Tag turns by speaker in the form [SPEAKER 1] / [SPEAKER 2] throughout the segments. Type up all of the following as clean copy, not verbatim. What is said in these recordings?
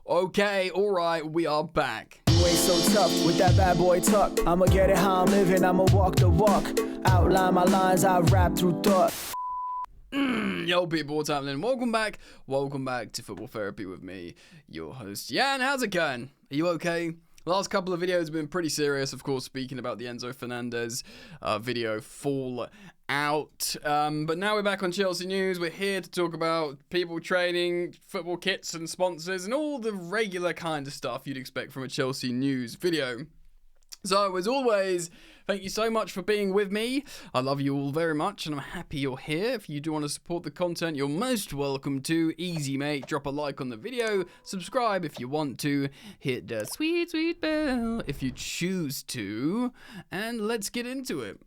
[SPEAKER 1] Okay, alright, we are back.
[SPEAKER 2] You ain't so tough with that bad boy tuck. I'ma get it how I'm living, I'ma walk the walk. Outline my lines, I rap through thought.
[SPEAKER 1] Yo people, what's happening? Welcome back to Football Therapy with me, your host Jan. How's it going? Are you okay? Last couple of videos have been pretty serious, of course, speaking about the Enzo Fernandez video fall out. But now we're back on Chelsea news. We're here to talk about people training, football kits and sponsors, and all the regular kind of stuff you'd expect from a Chelsea news video. So, as always, thank you so much for being with me. I love you all very much, and I'm happy you're here. If you do want to support the content, you're most welcome to. Easy, mate. Drop a like on the video. Subscribe if you want to. Hit the sweet, sweet bell if you choose to. And let's get into it.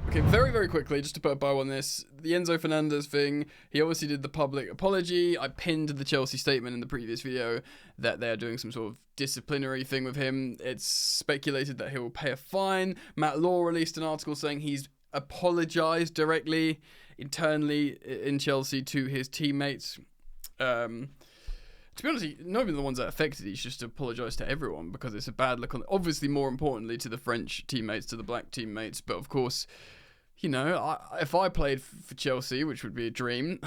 [SPEAKER 1] Okay, very, very quickly, just to put a bow on this, the Enzo Fernandez thing, he obviously did the public apology. I pinned the Chelsea statement in the previous video that they're doing some sort of disciplinary thing with him. It's speculated that he will pay a fine. Matt Law released an article saying he's apologized directly, internally in Chelsea to his teammates. To be honest, not even the ones that are affected, he should just apologise to everyone because it's a bad look on, obviously more importantly to the French teammates, to the black teammates, but of course, you know, if I played for Chelsea, which would be a dream,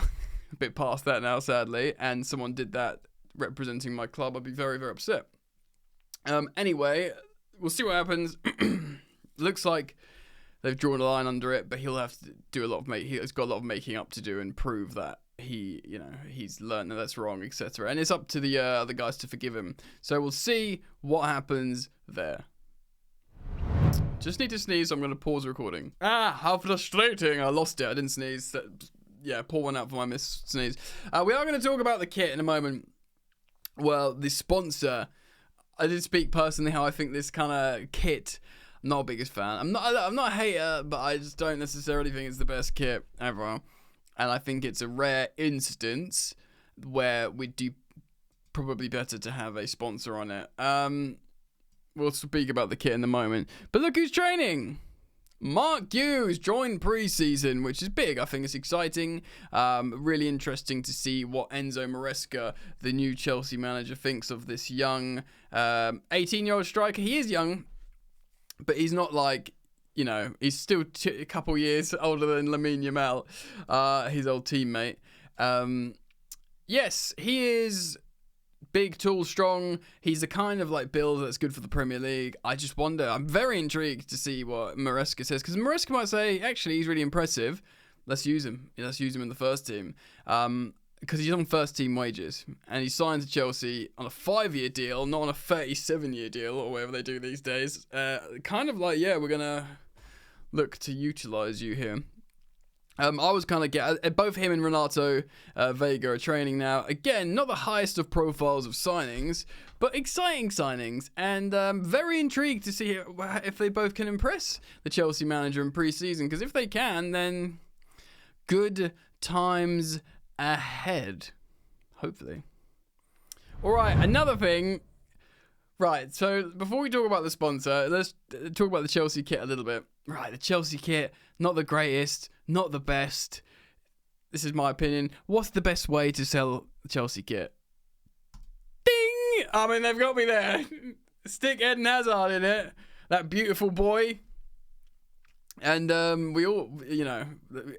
[SPEAKER 1] a bit past that now sadly, and someone did that representing my club, I'd be very, very upset. Anyway, we'll see what happens. Looks like they've drawn a line under it, but he'll have to do a lot of he's got a lot of making up to do and prove that he's learned that that's wrong, etc. And it's up to the other guys to forgive him. So we'll see what happens there. Just need to sneeze, so I'm going to pause recording. How frustrating. I lost it. I didn't sneeze. Yeah, pour one out for my miss sneeze. We are going to talk about the kit in a moment. Well, the sponsor. I did speak personally how I think this kind of kit, I'm not a biggest fan. I'm not a hater, but I just don't necessarily think it's the best kit ever. And I think it's a rare instance where we'd do probably better to have a sponsor on it. We'll speak about the kit in a moment. But look who's training! Marc Guiu has joined pre-season, which is big. I think it's exciting. Really interesting to see what Enzo Maresca, the new Chelsea manager, thinks of this young 18-year-old striker. He is young, but he's not like, you know, he's still a couple years older than Lamine Yamal, his old teammate. Yes, he is big, tall, strong. He's the kind of like build that's good for the Premier League. I just wonder. I'm very intrigued to see what Maresca says, because Maresca might say, actually, he's really impressive. Let's use him. Let's use him in the first team. Because he's on first team wages, and he signed to Chelsea on a 5-year deal, not on a 37-year deal or whatever they do these days. Kind of like, yeah, we're gonna look to utilize you here. I was kind of both him and Renato Vega are training now. Again, not the highest of profiles of signings, but exciting signings, and very intrigued to see if they both can impress the Chelsea manager in pre-season. Because if they can, then good times ahead, hopefully. All right, another thing. Right, so before we talk about the sponsor, let's talk about the Chelsea kit a little bit. Right, the Chelsea kit, not the greatest, not the best. This is my opinion. What's the best way to sell the Chelsea kit? Ding! I mean, they've got me there. Stick Eden Hazard in it. That beautiful boy. And we all, you know,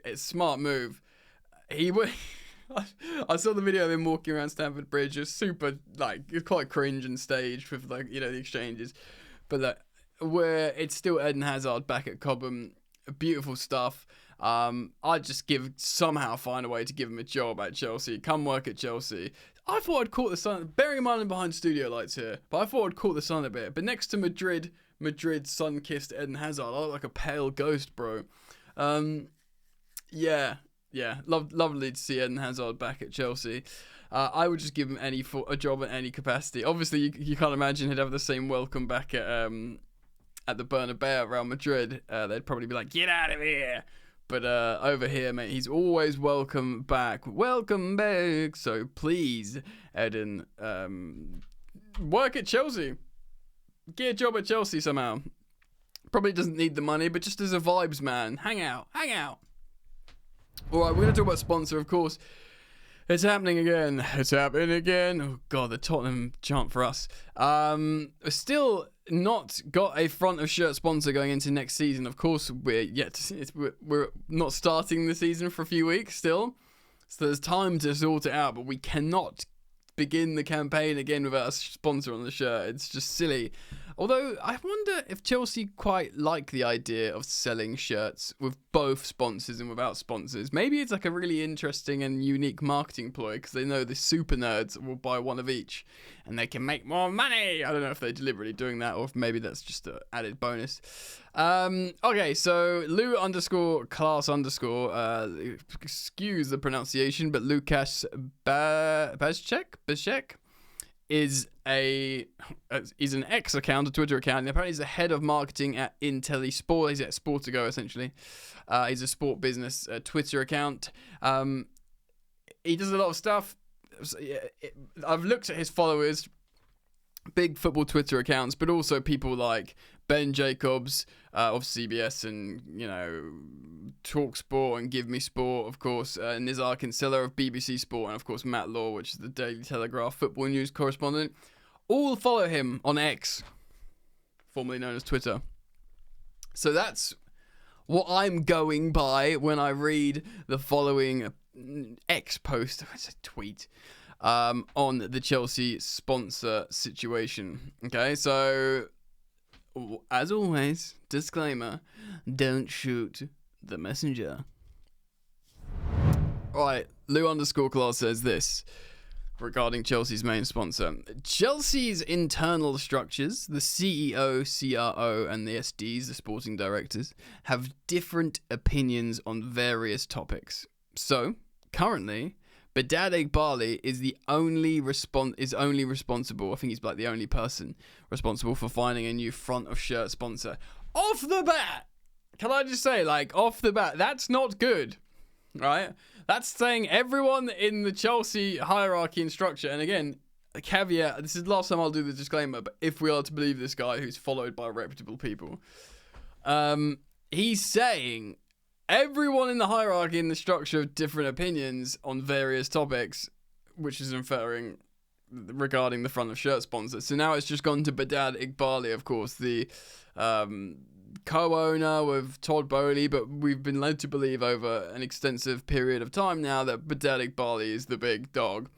[SPEAKER 1] it's a smart move. I saw the video of him walking around Stamford Bridge. It's super, like, it's quite cringe and staged with, like, you know, the exchanges. But, like, where it's still Eden Hazard back at Cobham. Beautiful stuff. I'd just somehow find a way to give him a job at Chelsea. Come work at Chelsea. I thought I'd caught the sun, bearing in mind I'm behind studio lights here, but I thought I'd caught the sun a bit. But next to Madrid sun-kissed Eden Hazard, I look like a pale ghost, bro. Yeah, lovely to see Eden Hazard back at Chelsea. I would just give him a job in any capacity. Obviously, you can't imagine he'd have the same welcome back at the Bernabeu at Real Madrid. They'd probably be like, get out of here. But over here, mate, he's always welcome back. Welcome back. So please, Eden, work at Chelsea. Get a job at Chelsea somehow. Probably doesn't need the money, but just as a vibes man. Hang out. All right, we're going to talk about sponsor, of course. It's happening again. It's happening again. Oh god, the Tottenham chant for us. Still not got a front of shirt sponsor going into next season. Of course, we're not starting the season for a few weeks still, so there's time to sort it out. But we cannot begin the campaign again without a sponsor on the shirt. It's just silly. Although, I wonder if Chelsea quite like the idea of selling shirts with both sponsors and without sponsors. Maybe it's like a really interesting and unique marketing ploy because they know the super nerds will buy one of each and they can make more money. I don't know if they're deliberately doing that or if maybe that's just an added bonus. Okay, so Lou _class_, excuse the pronunciation, but Lukasz Bezcek is an X account, a Twitter account, and apparently he's the head of marketing at IntelliSport. He's at Sportigo, essentially. He's a sport business Twitter account. He does a lot of stuff. I've looked at his followers, big football Twitter accounts, but also people like Ben Jacobs of CBS and, Talk Sport and Give Me Sport, of course, Nizar Kinsella of BBC Sport, and of course Matt Law, which is the Daily Telegraph football news correspondent. All follow him on X, formerly known as Twitter. So that's what I'm going by when I read the following X post, it's a tweet, on the Chelsea sponsor situation. Okay, so as always, disclaimer, don't shoot the messenger. Right, Lou _class says this regarding Chelsea's main sponsor. Chelsea's internal structures, the CEO, CRO, and the SDs, the sporting directors, have different opinions on various topics. So, currently, Bedad Eghbali is only responsible. I think he's like the only person responsible for finding a new front of shirt sponsor. Off the bat, can I just say, off the bat, that's not good, right? That's saying everyone in the Chelsea hierarchy and structure, and again, a caveat, this is the last time I'll do the disclaimer, but if we are to believe this guy who's followed by reputable people, he's saying everyone in the hierarchy and the structure have different opinions on various topics, which is inferring regarding the front of shirt sponsor. So now it's just gone to Bedad Eghbali, of course, the co-owner with Todd Bowley, but we've been led to believe over an extensive period of time now that Bedad Eghbali is the big dog.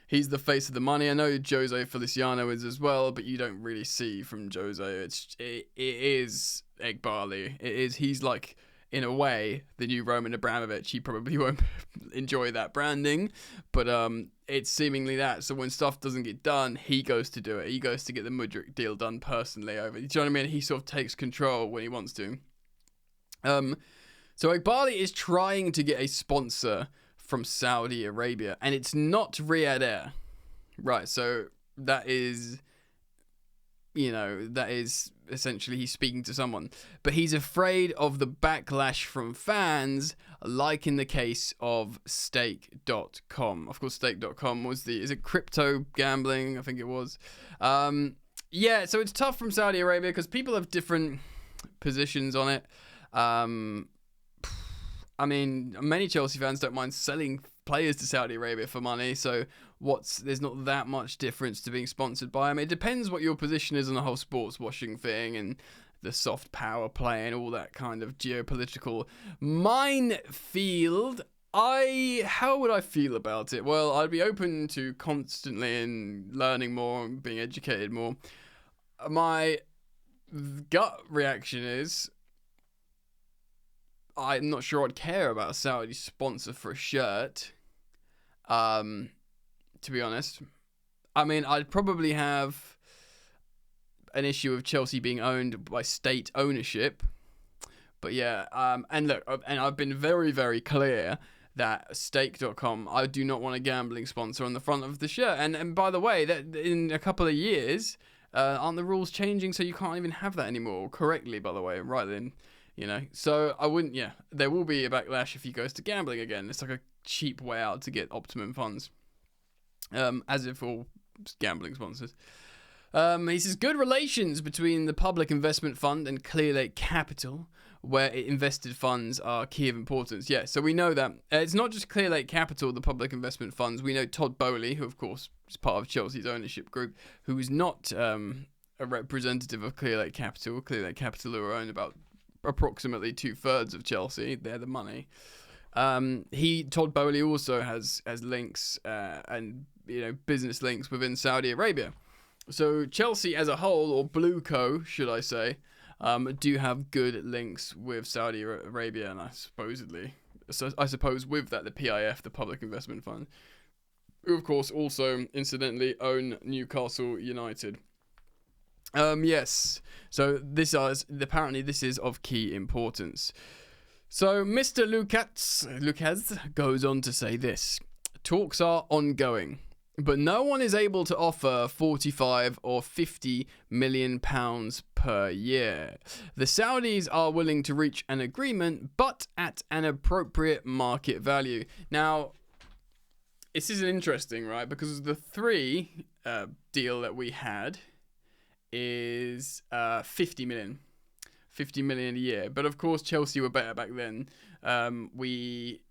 [SPEAKER 1] He's the face of the money. I know Jose Feliciano is as well, but you don't really see from Jose. It is Eghbali. He's like, in a way, the new Roman Abramovich. He probably won't enjoy that branding, but it's seemingly that. So when stuff doesn't get done, he goes to do it. He goes to get the Mudryk deal done personally over. Do you know what I mean? He sort of takes control when he wants to. So Eghbali is trying to get a sponsor from Saudi Arabia, and it's not Riyadh Air. Right, so that is essentially he's speaking to someone, but he's afraid of the backlash from fans, like in the case of Stake.com. Of course, Stake.com was is it crypto gambling? I think it was. So it's tough from Saudi Arabia because people have different positions on it. I mean, many Chelsea fans don't mind selling players to Saudi Arabia for money, so there's not that much difference to being sponsored by them. It depends what your position is on the whole sports washing thing and the soft power play and all that kind of geopolitical minefield. How would I feel about it? Well, I'd be open to constantly and learning more and being educated more. My gut reaction is I'm not sure I'd care about a Saudi sponsor for a shirt, to be honest. I mean, I'd probably have an issue of Chelsea being owned by state ownership. But yeah, and look, and I've been very, very clear that Stake.com, I do not want a gambling sponsor on the front of the shirt. And by the way, that in a couple of years, aren't the rules changing so you can't even have that anymore correctly, by the way, right then? So I wouldn't, there will be a backlash if he goes to gambling again. It's like a cheap way out to get optimum funds, as if all gambling sponsors. He says, good relations between the Public Investment Fund and Clearlake Capital where invested funds are key of importance. Yeah, so we know that it's not just Clearlake Capital, the public investment funds. We know Todd Boehly, who of course is part of Chelsea's ownership group, who is not a representative of Clearlake Capital. Clearlake Capital who own about approximately 2/3 of Chelsea. They're the money. Todd Boehly also has links and business links within Saudi Arabia. So Chelsea as a whole, or Blue Co, should I say, do have good links with Saudi Arabia, and I suppose with that the PIF, the Public Investment Fund, who of course also incidentally own Newcastle United. Yes. So apparently this is of key importance. So Mr. Lucas goes on to say this: talks are ongoing, but no one is able to offer 45 or 50 million pounds per year. The Saudis are willing to reach an agreement, but at an appropriate market value. Now, this is interesting, right? Because the three deal that we had is 50 million a year. But of course, Chelsea were better back then. We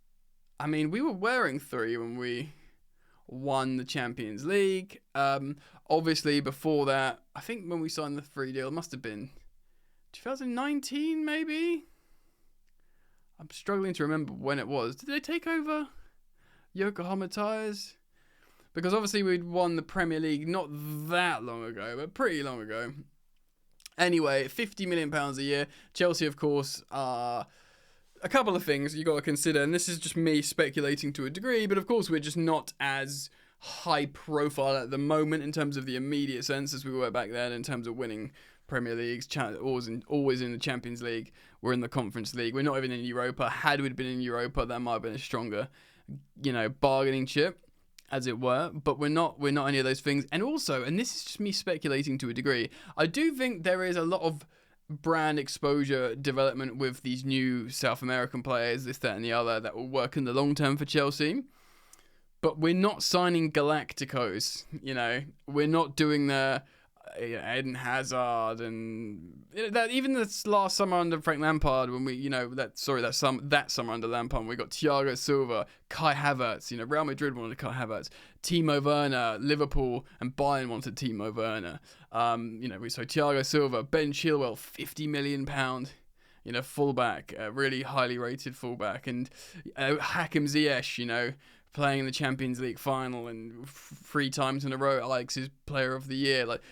[SPEAKER 1] were wearing 3 when we won the Champions League. Obviously, before that, I think when we signed the 3 deal, it must have been 2019, maybe? I'm struggling to remember when it was. Did they take over Yokohama Tires? Because obviously we'd won the Premier League not that long ago, but pretty long ago. Anyway, £50 million a year. Chelsea, of course, are a couple of things you got to consider, and this is just me speculating to a degree, but of course we're just not as high profile at the moment in terms of the immediate sense as we were back then in terms of winning Premier Leagues, always in the Champions League. We're in the Conference League. We're not even in Europa. Had we been in Europa, that might have been a stronger, bargaining chip, as it were, but we're not any of those things. And also, and this is just me speculating to a degree, I do think there is a lot of brand exposure development with these new South American players, this, that, and the other, that will work in the long term for Chelsea. But we're not signing Galacticos, we're not doing the Eden Hazard and that. Even this last summer under Frank Lampard, when we, that summer under Lampard, we got Thiago Silva, Kai Havertz. Real Madrid wanted Kai Havertz, Timo Werner, Liverpool and Bayern wanted Timo Werner. We saw Thiago Silva, Ben Chilwell, £50 million. Fullback, really highly rated fullback, and Hakim Ziyech, playing in the Champions League final and 3 times in a row, Alex is Player of the Year. Like,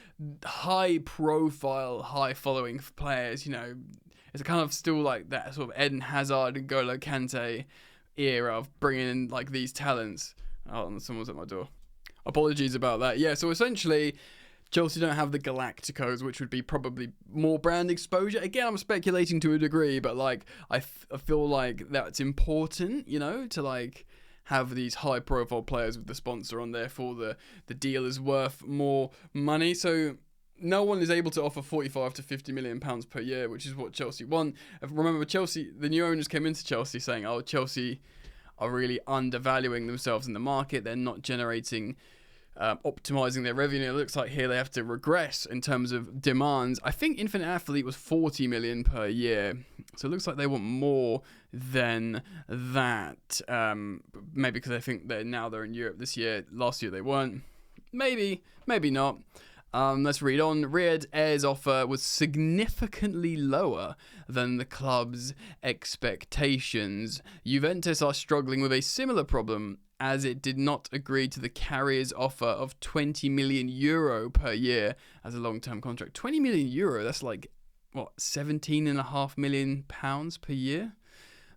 [SPEAKER 1] high profile, high following players. It's kind of still like that sort of Eden Hazard and N'Golo Kante era of bringing in like these talents. Oh, someone's at my door. Apologies about that. Yeah, so essentially, Chelsea don't have the Galacticos, which would be probably more brand exposure. Again, I'm speculating to a degree, but like I feel like that's important, to like have these high profile players with the sponsor on there, for the deal is worth more money. So no one is able to offer 45 to 50 million pounds per year, which is what Chelsea want. Remember, Chelsea, the new owners came into Chelsea saying, Chelsea are really undervaluing themselves in the market. They're not generating, optimizing their revenue. It looks like here they have to regress in terms of demands. I think Infinite Athlete was 40 million per year. So it looks like they want more than that. Maybe because I think they're in Europe this year. Last year they weren't. Maybe not. Let's read on. Riyadh Air's offer was significantly lower than the club's expectations. Juventus are struggling with a similar problem, as it did not agree to the carrier's offer of €20 million per year as a long-term contract. €20 million, that's like, £17.5 million per year?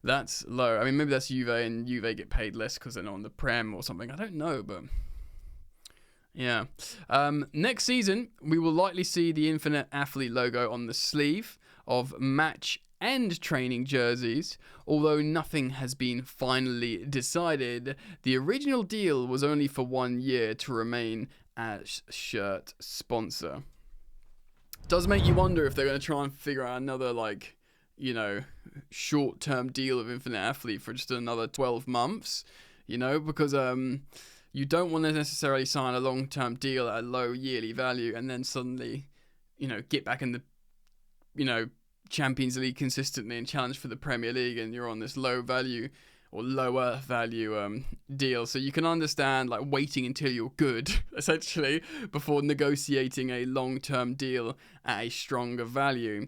[SPEAKER 1] That's low. I mean, maybe that's Juve, and Juve get paid less because they're not on the Prem or something. I don't know, but yeah. Next season, we will likely see the Infinite Athlete logo on the sleeve of match and training jerseys. Although nothing has been finally decided, the original deal was only for 1 year to remain as shirt sponsor. Does make you wonder if they're going to try and figure out another, short-term deal of Infinite Athlete for just another 12 months, because you don't want to necessarily sign a long-term deal at a low yearly value and then suddenly, get back in the, Champions League consistently and challenge for the Premier League, and you're on this low value or lower value deal. So you can understand like waiting until you're good, essentially, before negotiating a long-term deal at a stronger value.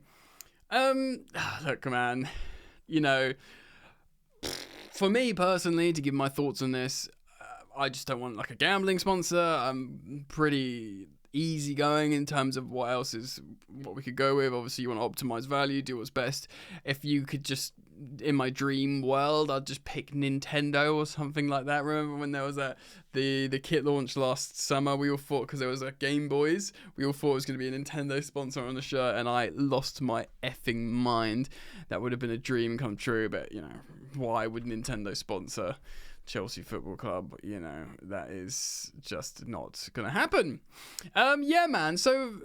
[SPEAKER 1] Look, man, you know, for me personally, to give my thoughts on this, I just don't want like a gambling sponsor. I'm pretty easygoing in terms of what we could go with. Obviously, you want to optimize value, do what's best. If you could just, in my dream world, I'd just pick Nintendo or something like that. Remember when there was the kit launch last summer? We all thought, because there was a Game Boys, we all thought it was going to be a Nintendo sponsor on the shirt, and I lost my effing mind. That would have been a dream come true, but you know, why would Nintendo sponsor Chelsea Football Club? You know, that is just not gonna happen. Yeah, man. So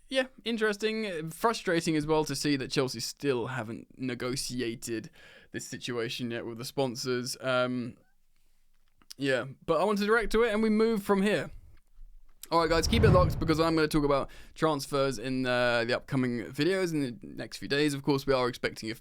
[SPEAKER 1] yeah, interesting, frustrating as well to see that Chelsea still haven't negotiated this situation yet with the sponsors. Yeah, but I want to direct to it, and we move from here. Alright guys, keep it locked, because I'm going to talk about transfers in the upcoming videos in the next few days. Of course, we are expecting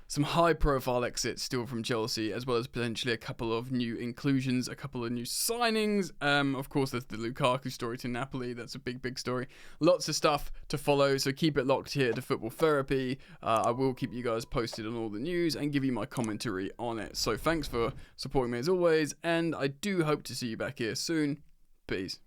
[SPEAKER 1] some high-profile exits still from Chelsea, as well as potentially a couple of new inclusions, a couple of new signings. Of course, there's the Lukaku story to Napoli. That's a big story. Lots of stuff to follow, so keep it locked here to Football Therapy. I will keep you guys posted on all the news and give you my commentary on it. So thanks for supporting me as always, and I do hope to see you back here soon. Peace.